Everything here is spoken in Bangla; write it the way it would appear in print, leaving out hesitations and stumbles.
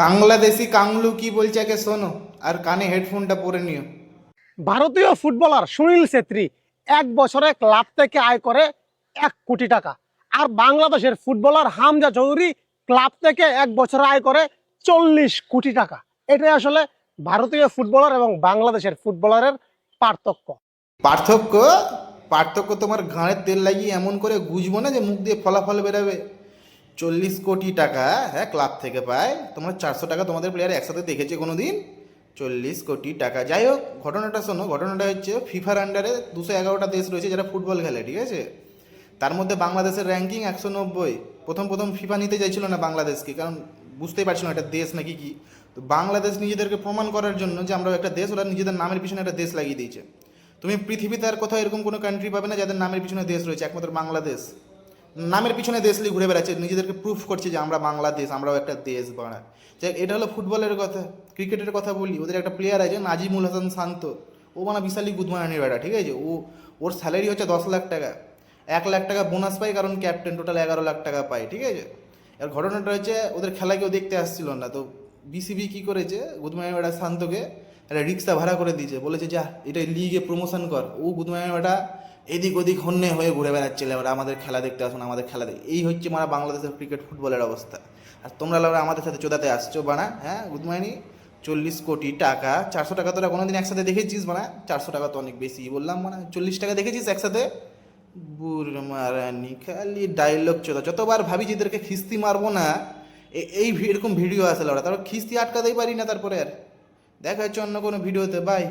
বাংলাদেশি কাংলু কি বলছে আগে শোনো, আর কানে হেডফোনটা পরে নিও। ভারতীয় ফুটবলার সুনীল ছেত্রী এক বছরে ক্লাব থেকে আয় করে 1 কোটি টাকা। আর বাংলাদেশের ফুটবলার হামজা চৌধুরী ক্লাব থেকে এক বছরে আয় করে 40 কোটি টাকা। এটাই আসলে ভারতীয় ফুটবলার এবং বাংলাদেশের ফুটবলারের পার্থক্য। পার্থক্য পার্থক্য তোমার ঘাড়ের তেল লাগিয়ে এমন করে গুজবো না যে মুখ দিয়ে ফলাফল বেরাবে। 40 কোটি টাকা, হ্যাঁ, ক্লাব থেকে পায়। তোমার 400 টাকা তোমাদের প্লেয়ার একসাথে দেখেছে কোনো দিন? 40 কোটি টাকা। যাই হোক, ঘটনাটা শোনো। ঘটনাটা হচ্ছে ফিফার আন্ডারে 211টা দেশ রয়েছে যারা ফুটবল খেলে, ঠিক আছে? তার মধ্যে বাংলাদেশের র্যাঙ্কিং 190। প্রথম প্রথম ফিফা নিতে চাইছিল না বাংলাদেশকে, কারণ বুঝতেই পারছিল না এটা দেশ নাকি কি। তো বাংলাদেশ নিজেদেরকে প্রমাণ করার জন্য যে আমরা একটা দেশ, ওরা নিজেদের নামের পিছনে একটা দেশ লাগিয়ে দিয়েছে। তুমি পৃথিবীতে আর কোথাও এরকম কোনো কান্ট্রি পাবে না যাদের নামের পিছনে দেশ রয়েছে, একমাত্র বাংলাদেশ। নামের পিছনে দেশ নিয়ে ঘুরে বেড়াচ্ছে, নিজেদেরকে প্রুফ করছে যে আমরা বাংলাদেশ, আমরাও একটা দেশ বাড়া। যাই, এটা হলো ফুটবলের কথা। ক্রিকেটের কথা বলি, ওদের একটা প্লেয়ার আছে নাজিমুল হাসান শান্ত। ও মানে বিশালই গুদমারানির বেড়া, ঠিক আছে? ওর স্যালারি হচ্ছে 10 লাখ টাকা। 1 লাখ টাকা বোনাস পায়, কারণ ক্যাপ্টেন, টোটাল 11 লাখ টাকা পায়, ঠিক আছে? এর ঘটনাটা হচ্ছে ওদের খেলা কেউ দেখতে আসছিল না, তো বিসিবি কী করেছে, গুদমারানির বেড়া শান্তকে একটা রিক্সা ভাড়া করে দিয়েছে, বলেছে যা এটা লিগে প্রমোশন কর। ও গুদমারানির বেড়া এদিক ওদিক হন্যে হয়ে ঘুরে বেড়াচ্ছিল, এবার আমাদের খেলা দেখতে আসুন, আমাদের খেলা দেখ। এই হচ্ছে মানে বাংলাদেশের ক্রিকেট ফুটবলের অবস্থা। আর তোমরা লোকরা আমাদের সাথে চোদাতে আসছো বানা, হ্যাঁ? গুদমাইনি 40 কোটি টাকা, 400 টাকা তোরা কোনোদিন একসাথে দেখেছিস বানা? 400 টাকা তো অনেক বেশি বললাম, মানে 40 টাকা দেখেছিস একসাথে? বুর মারানি খালি ডায়লগ চোদা। যতবার ভাবি যে এদেরকে খিস্তি মারবো না, এরকম ভিডিও আসলে ওরা, তারপর খিস্তি আটকাতেই পারি না। তারপরে আর দেখা হচ্ছে অন্য কোনো ভিডিওতে। বাই।